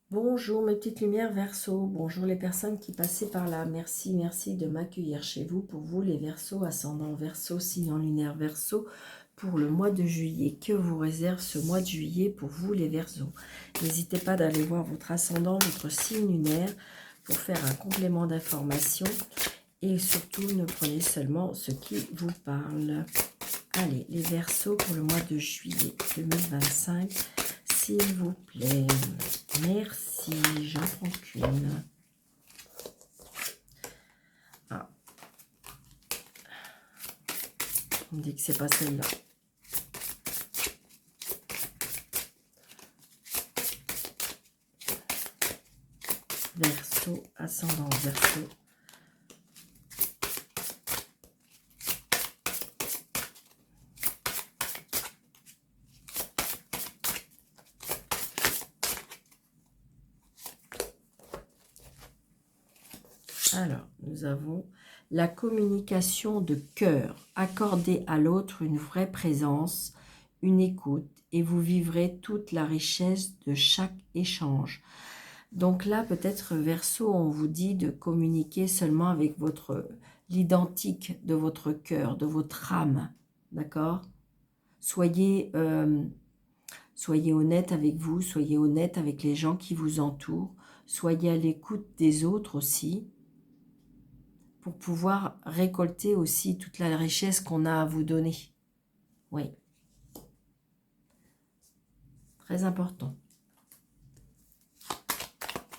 Bonjour mes petites lumières Verseau, bonjour les personnes qui passaient par là, merci de m'accueillir chez vous. Pour vous les Verseaux, ascendant Verseau, signe lunaire Verseau, pour le mois de juillet. Que vous réserve ce mois de juillet pour vous les Verseaux? N'hésitez pas d'aller voir votre ascendant, votre signe lunaire, pour faire un complément d'information. Et surtout, ne prenez seulement ce qui vous parle. Allez, les Verseaux pour le mois de juillet 2025. S'il vous plaît. Merci, j'en prends qu'une. Ah, on me dit que c'est pas celle-là. Verseau, ascendant Verseau. Alors, nous avons la communication de cœur. Accordez à l'autre une vraie présence, une écoute, et vous vivrez toute la richesse de chaque échange. Donc là, peut-être, Verseau, on vous dit de communiquer seulement avec l'identique de votre cœur, de votre âme, d'accord? Soyez honnête avec vous, soyez honnête avec les gens qui vous entourent, soyez à l'écoute des autres aussi, pour pouvoir récolter aussi toute la richesse qu'on a à vous donner. Oui. Très important.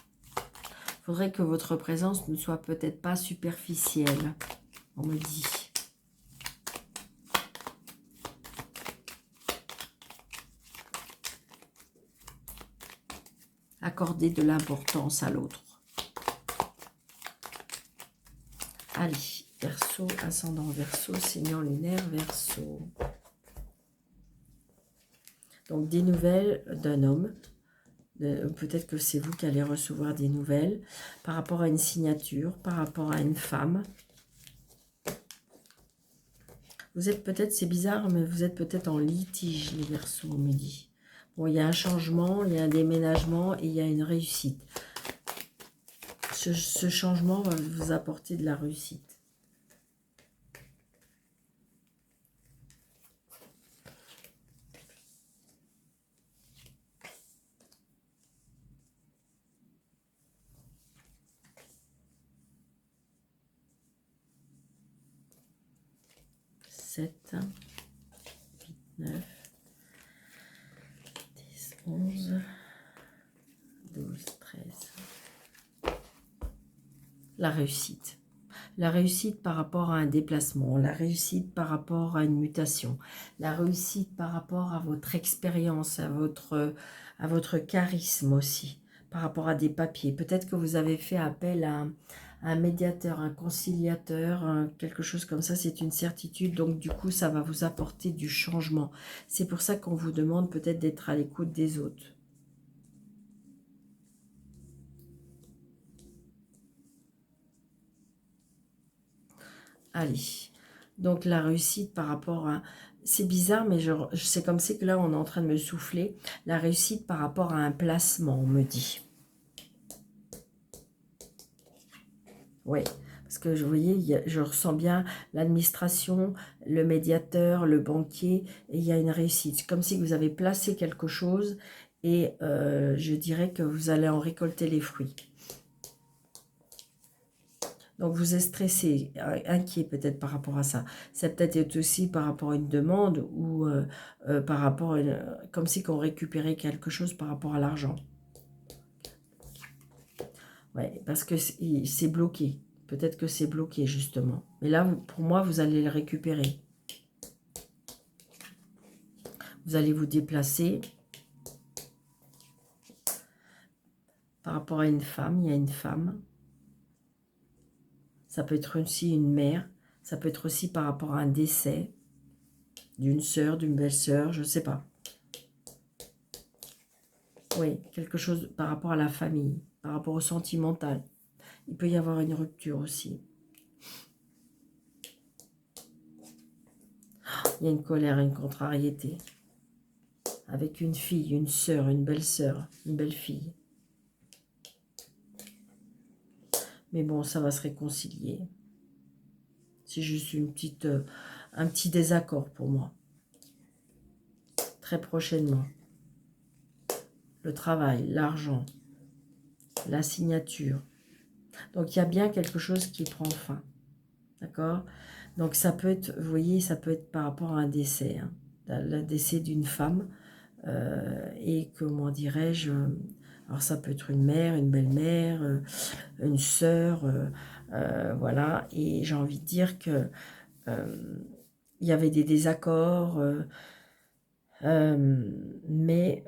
Il faudrait que votre présence ne soit peut-être pas superficielle, on me dit. Accordez de l'importance à l'autre. Allez, Verseau, ascendant Verseau, signe lunaire Verseau. Donc des nouvelles d'un homme. Peut-être que c'est vous qui allez recevoir des nouvelles par rapport à une signature, par rapport à une femme. Vous êtes peut-être, c'est bizarre, mais vous êtes peut-être en litige, les Verseaux, on me dit. Bon, il y a un changement, il y a un déménagement et il y a une réussite. Ce changement va vous apporter de la réussite. Sept, 8, 9, 10, 11, 12, 13. La réussite. La réussite par rapport à un déplacement, la réussite par rapport à une mutation, la réussite par rapport à votre expérience, à votre charisme aussi, par rapport à des papiers. Peut-être que vous avez fait appel à un médiateur, un conciliateur, quelque chose comme ça, c'est une certitude. Donc du coup, ça va vous apporter du changement. C'est pour ça qu'on vous demande peut-être d'être à l'écoute des autres. Allez, donc la réussite par rapport à... C'est bizarre, mais c'est comme si que là, on est en train de me souffler. La réussite par rapport à un placement, on me dit. Oui, parce que vous voyez, je ressens bien l'administration, le médiateur, le banquier, et il y a une réussite. C'est comme si vous avez placé quelque chose et je dirais que vous allez en récolter les fruits. Donc, vous êtes stressé, inquiet peut-être par rapport à ça. Ça peut-être aussi par rapport à une demande ou par rapport à comme si on récupérait quelque chose par rapport à l'argent. Ouais, parce que c'est bloqué. Peut-être que c'est bloqué, justement. Mais là, pour moi, vous allez le récupérer. Vous allez vous déplacer. Par rapport à une femme, il y a une femme. Ça peut être aussi une mère. Ça peut être aussi par rapport à un décès d'une sœur, d'une belle-sœur, je ne sais pas. Oui, quelque chose par rapport à la famille, par rapport au sentimental. Il peut y avoir une rupture aussi. Il y a une colère, une contrariété. Avec une fille, une sœur, une belle-fille. Mais bon, ça va se réconcilier. C'est juste un petit désaccord pour moi. Très prochainement. Le travail, l'argent, la signature. Donc, il y a bien quelque chose qui prend fin. D'accord? Donc, ça peut être, vous voyez, ça peut être par rapport à un décès. Hein, le décès d'une femme. Et comment dirais-je, alors ça peut être une mère, une belle-mère, une sœur, voilà. Et j'ai envie de dire que il y avait des désaccords, mais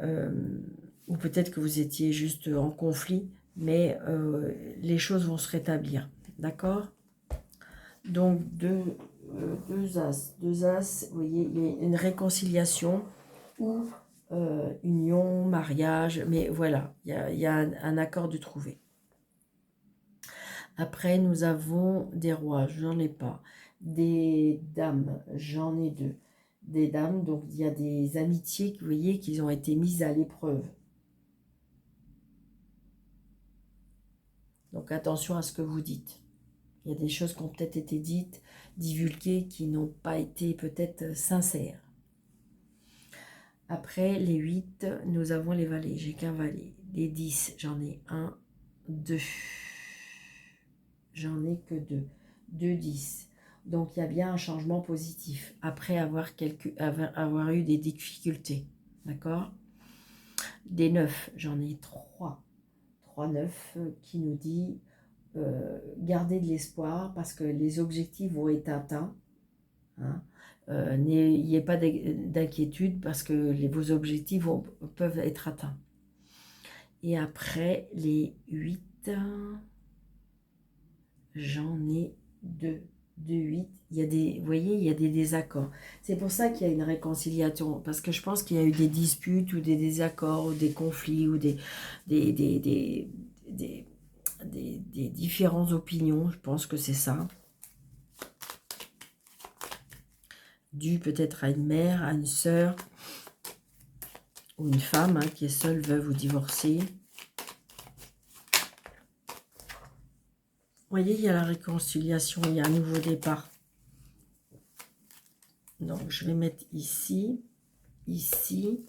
ou peut-être que vous étiez juste en conflit, mais les choses vont se rétablir, d'accord? Donc deux as, vous voyez, il y a une réconciliation ou union, mariage, mais voilà, il y a un accord de trouver. Après, nous avons des rois, j'en ai pas. Des dames, j'en ai deux. Des dames, donc il y a des amitiés, vous voyez, qui ont été mises à l'épreuve. Donc attention à ce que vous dites. Il y a des choses qui ont peut-être été dites, divulguées, qui n'ont pas été peut-être sincères. Après, les 8, nous avons les valets. J'ai qu'un valet. Les 10, j'en ai 1, 2. J'en ai que 2. 2, 10. Donc, il y a bien un changement positif après avoir eu des difficultés. D'accord? Des 9, j'en ai 3. 3, 9 qui nous dit garder de l'espoir parce que les objectifs vont être atteints. Hein. N'ayez pas d'inquiétude parce que vos objectifs peuvent être atteints. Et après, les 8, j'en ai 2. 2, 8. Il y a vous voyez, il y a des désaccords. C'est pour ça qu'il y a une réconciliation. Parce que je pense qu'il y a eu des disputes ou des désaccords ou des conflits ou des différentes opinions. Je pense que c'est ça. Dû peut-être à une mère, à une sœur ou une femme hein, qui est seule, veuve ou divorcée. Vous voyez, il y a la réconciliation, il y a un nouveau départ. Donc, je vais mettre ici, ici,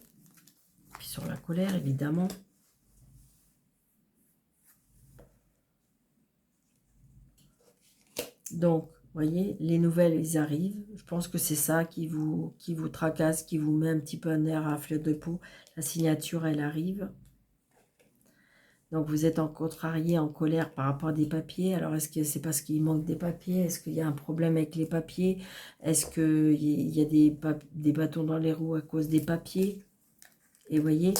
puis sur la colère, évidemment. Donc, vous voyez, les nouvelles, ils arrivent. Je pense que c'est ça qui vous tracasse, qui vous met un petit peu un air à fleur de peau. La signature, elle arrive. Donc, vous êtes en contrarié, en colère par rapport à des papiers. Alors, est-ce que c'est parce qu'il manque des papiers? Est-ce qu'il y a un problème avec les papiers? Est-ce qu'il y a des bâtons dans les roues à cause des papiers? Et vous voyez,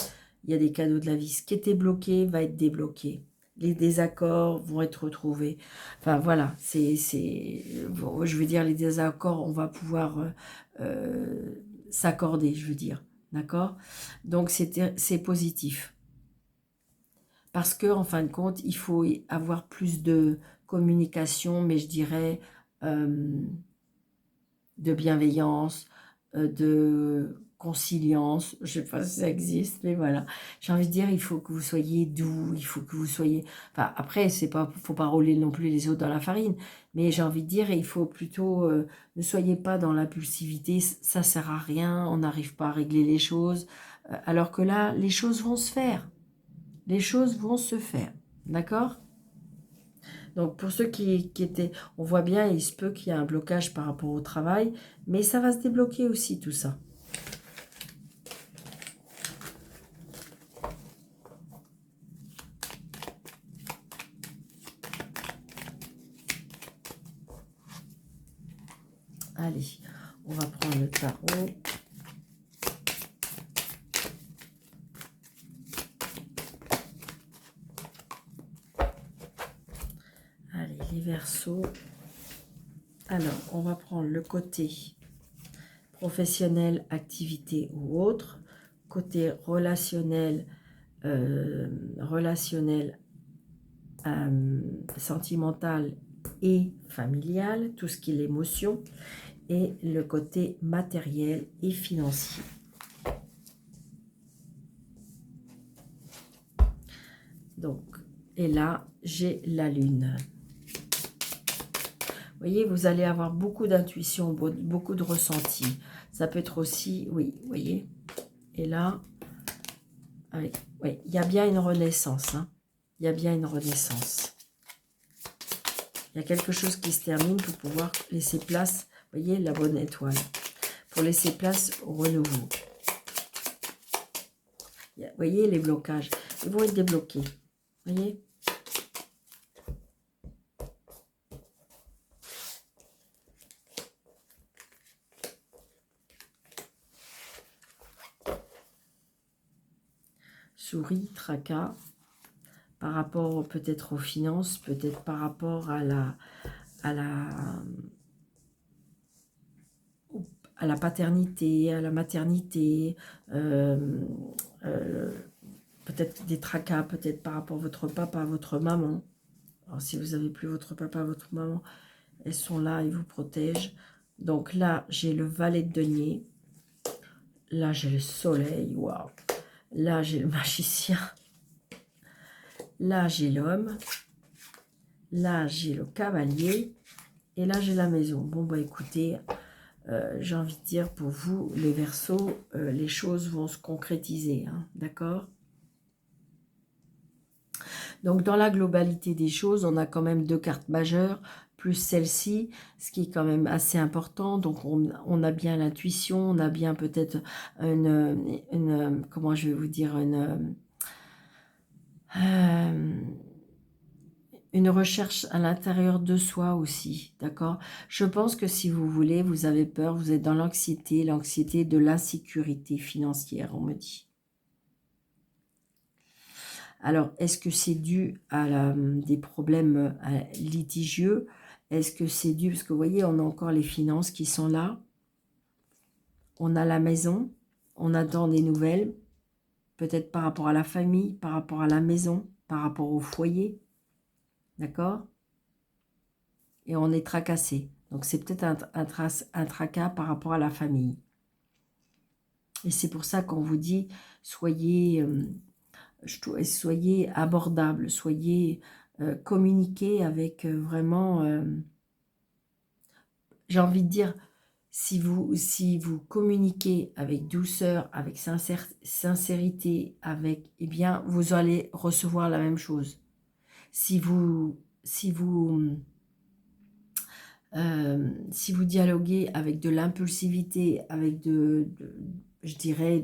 il y a des cadeaux de la vie. Ce qui était bloqué va être débloqué. Les désaccords vont être retrouvés. Enfin, voilà. Je veux dire, les désaccords, on va pouvoir s'accorder, je veux dire. D'accord? Donc, c'est positif. Parce que en fin de compte, il faut avoir plus de communication, mais je dirais de bienveillance, de conciliance. Je ne sais pas si ça existe, mais voilà. J'ai envie de dire, il faut que vous soyez doux, il faut que vous soyez... Enfin, après, faut pas rouler non plus les autres dans la farine, mais j'ai envie de dire, il faut plutôt... ne soyez pas dans l'impulsivité, ça sert à rien, on n'arrive pas à régler les choses. Alors que là, les choses vont se faire. Les choses vont se faire. D'accord? Donc, pour ceux qui étaient... On voit bien, il se peut qu'il y ait un blocage par rapport au travail, mais ça va se débloquer aussi, tout ça. Allez, on va prendre le tarot. Allez, les Verseaux. Alors, on va prendre le côté professionnel, activité ou autre. Côté relationnel, sentimental et familial, tout ce qui est l'émotion. Et le côté matériel et financier. Donc, et là, j'ai la lune. voyez, vous allez avoir beaucoup d'intuition, beaucoup de ressenti. Ça peut être aussi, oui, vous voyez. Et là, oui, il y a bien une renaissance. Hein. Il y a bien une renaissance. Il y a quelque chose qui se termine pour pouvoir laisser place, vous voyez, la bonne étoile. Pour laisser place au renouveau. Vous voyez, les blocages, ils vont être débloqués. Vous voyez? Souris, tracas, par rapport peut-être aux finances, peut-être par rapport à la paternité, à la maternité, peut-être des tracas, peut-être par rapport à votre papa, à votre maman. Alors si vous n'avez plus votre papa, votre maman, elles sont là, ils vous protègent. Donc là, j'ai le valet de denier. Là, j'ai le soleil, waouh. Là, j'ai le magicien. Là, j'ai l'homme. Là, j'ai le cavalier. Et là, j'ai la maison. Bon, bah écoutez, j'ai envie de dire pour vous, les Verseaux, les choses vont se concrétiser, hein, d'accord? Donc, dans la globalité des choses, on a quand même 2 cartes majeures, plus celle-ci, ce qui est quand même assez important. Donc, on a bien l'intuition, on a bien peut-être comment je vais vous dire, une recherche à l'intérieur de soi aussi, d'accord? Je pense que si vous voulez, vous avez peur, vous êtes dans l'anxiété de l'insécurité financière, on me dit. Alors, est-ce que c'est dû à des problèmes litigieux? Est-ce que c'est dû, parce que vous voyez, on a encore les finances qui sont là. On a la maison, on attend des nouvelles, peut-être par rapport à la famille, par rapport à la maison, par rapport au foyer, d'accord? Et on est tracassé. Donc, c'est peut-être un tracas par rapport à la famille. Et c'est pour ça qu'on vous dit, soyez abordable, soyez communiquez avec vraiment, j'ai envie de dire, si vous communiquez avec douceur, avec sincérité, eh bien, vous allez recevoir la même chose. Si vous dialoguez avec de l'impulsivité, avec je dirais,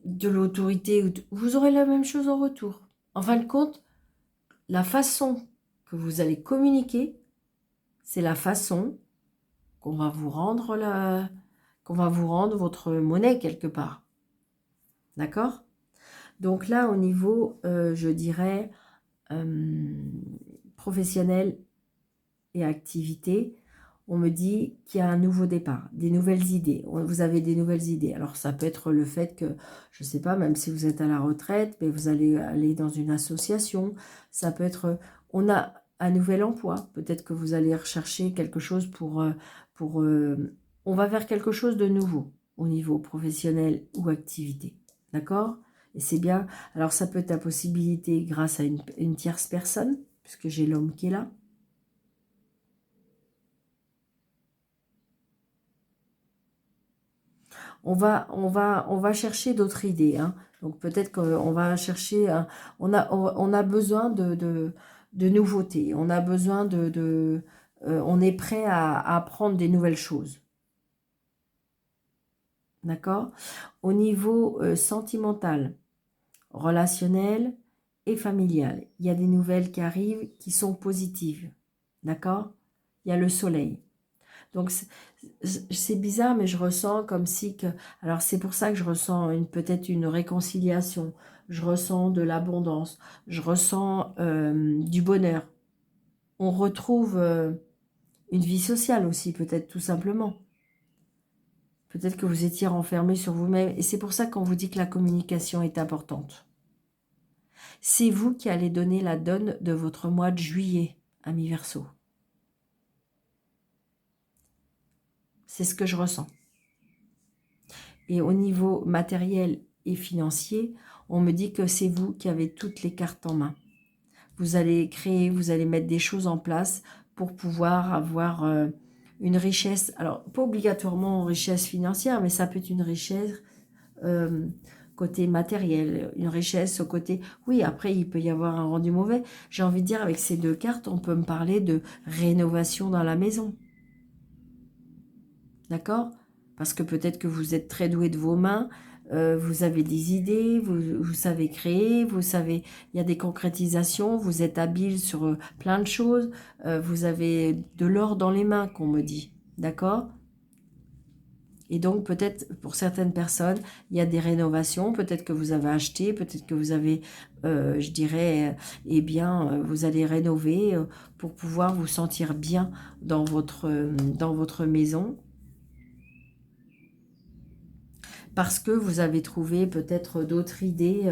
de l'autorité, vous aurez la même chose en retour. En fin de compte, la façon que vous allez communiquer, c'est la façon qu'on va vous rendre votre monnaie quelque part. D'accord? Donc là, au niveau, je dirais, professionnel et activité, on me dit qu'il y a un nouveau départ, des nouvelles idées. Vous avez des nouvelles idées. Alors, ça peut être le fait que, je ne sais pas, même si vous êtes à la retraite, mais vous allez aller dans une association. Ça peut être, on a un nouvel emploi. Peut-être que vous allez rechercher quelque chose on va vers quelque chose de nouveau au niveau professionnel ou activité. D'accord? Et c'est bien. Alors, ça peut être la possibilité grâce à une tierce personne, puisque j'ai l'homme qui est là. On va chercher d'autres idées. Hein. Donc peut-être qu'on va chercher, on a besoin de nouveautés, on a besoin on est prêt à apprendre des nouvelles choses. D'accord? Au niveau sentimental, relationnel et familial, il y a des nouvelles qui arrivent qui sont positives. D'accord? Il y a le soleil. Donc, c'est bizarre, mais je ressens comme si que... Alors, c'est pour ça que je ressens peut-être une réconciliation. Je ressens de l'abondance. Je ressens du bonheur. On retrouve une vie sociale aussi, peut-être tout simplement. Peut-être que vous étiez renfermé sur vous-même. Et c'est pour ça qu'on vous dit que la communication est importante. C'est vous qui allez donner la donne de votre mois de juillet, ami Verseau. C'est ce que je ressens. Et au niveau matériel et financier, on me dit que c'est vous qui avez toutes les cartes en main. Vous allez créer, vous allez mettre des choses en place pour pouvoir avoir une richesse. Alors, pas obligatoirement une richesse financière, mais ça peut être une richesse euh, côté matériel, une richesse au côté... Oui, après, il peut y avoir un rendu mauvais. J'ai envie de dire, avec ces deux cartes, on peut me parler de rénovation dans la maison. D'accord? Parce que peut-être que vous êtes très doué de vos mains, vous avez des idées, vous savez créer, vous savez, il y a des concrétisations, vous êtes habile sur plein de choses, vous avez de l'or dans les mains, qu'on me dit. D'accord? Et donc, peut-être, pour certaines personnes, il y a des rénovations, peut-être que vous avez acheté, peut-être que vous avez, je dirais, eh bien, vous allez rénover pour pouvoir vous sentir bien dans votre maison. Parce que vous avez trouvé peut-être d'autres idées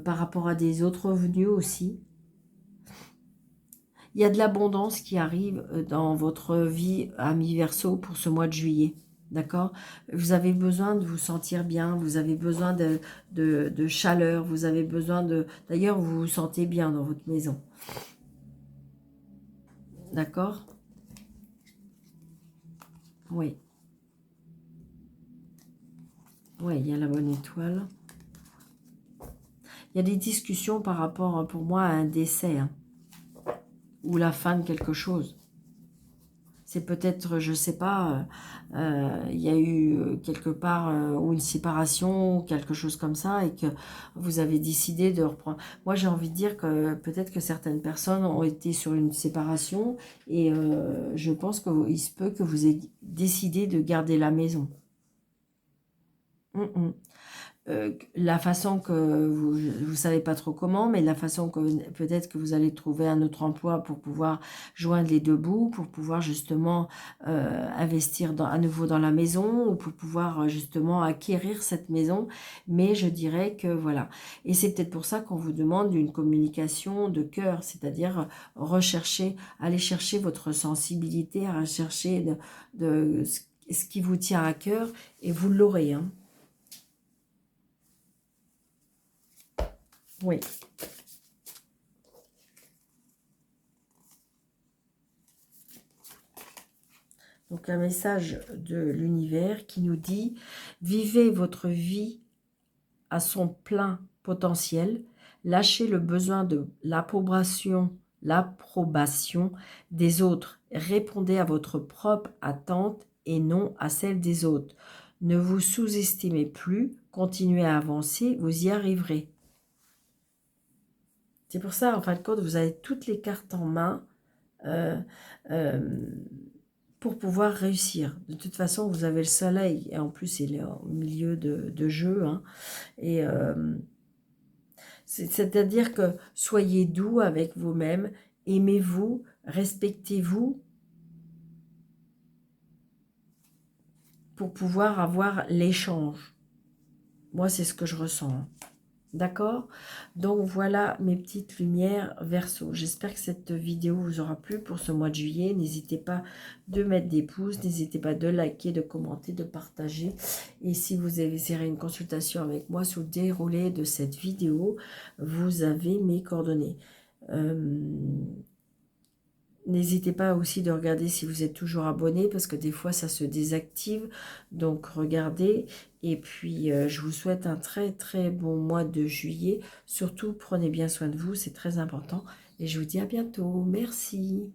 par rapport à des autres revenus aussi. Il y a de l'abondance qui arrive dans votre vie à mi-verso pour ce mois de juillet. D'accord? Vous avez besoin de vous sentir bien, vous avez besoin de chaleur, vous avez besoin de... D'ailleurs, vous vous sentez bien dans votre maison. D'accord? Oui. Oui, il y a la bonne étoile. Il y a des discussions par rapport, pour moi, à un décès, hein, ou la fin de quelque chose. C'est peut-être, je sais pas, il y a eu quelque part ou une séparation, ou quelque chose comme ça, et que vous avez décidé de reprendre. Moi, j'ai envie de dire que peut-être que certaines personnes ont été sur une séparation, et je pense qu'il se peut que vous ayez décidé de garder la maison. La façon que vous savez pas trop comment, mais la façon que peut-être que vous allez trouver un autre emploi pour pouvoir joindre les deux bouts, pour pouvoir justement investir à nouveau dans la maison, ou pour pouvoir justement acquérir cette maison. Mais je dirais que voilà. Et c'est peut-être pour ça qu'on vous demande une communication de cœur, c'est-à-dire rechercher, aller chercher votre sensibilité, à rechercher de ce qui vous tient à cœur, et vous l'aurez, hein. Oui. Donc un message de l'univers qui nous dit « Vivez votre vie à son plein potentiel, lâchez le besoin de l'approbation des autres, répondez à votre propre attente et non à celle des autres. Ne vous sous-estimez plus, continuez à avancer, vous y arriverez. » C'est pour ça, en fin de compte, vous avez toutes les cartes en main pour pouvoir réussir. De toute façon, vous avez le soleil, et en plus, il est au milieu de jeu. Hein, et c'est-à-dire que soyez doux avec vous-même, aimez-vous, respectez-vous pour pouvoir avoir l'échange. Moi, c'est ce que je ressens. D'accord? Donc voilà mes petites lumières Verseau. J'espère que cette vidéo vous aura plu pour ce mois de juillet. N'hésitez pas de mettre des pouces, n'hésitez pas de liker, de commenter, de partager. Et si vous désirez une consultation avec moi sur le déroulé de cette vidéo, vous avez mes coordonnées. N'hésitez pas aussi de regarder si vous êtes toujours abonné, parce que des fois ça se désactive. Donc regardez. Et puis je vous souhaite un très très bon mois de juillet. Surtout prenez bien soin de vous, c'est très important. Et je vous dis à bientôt. Merci.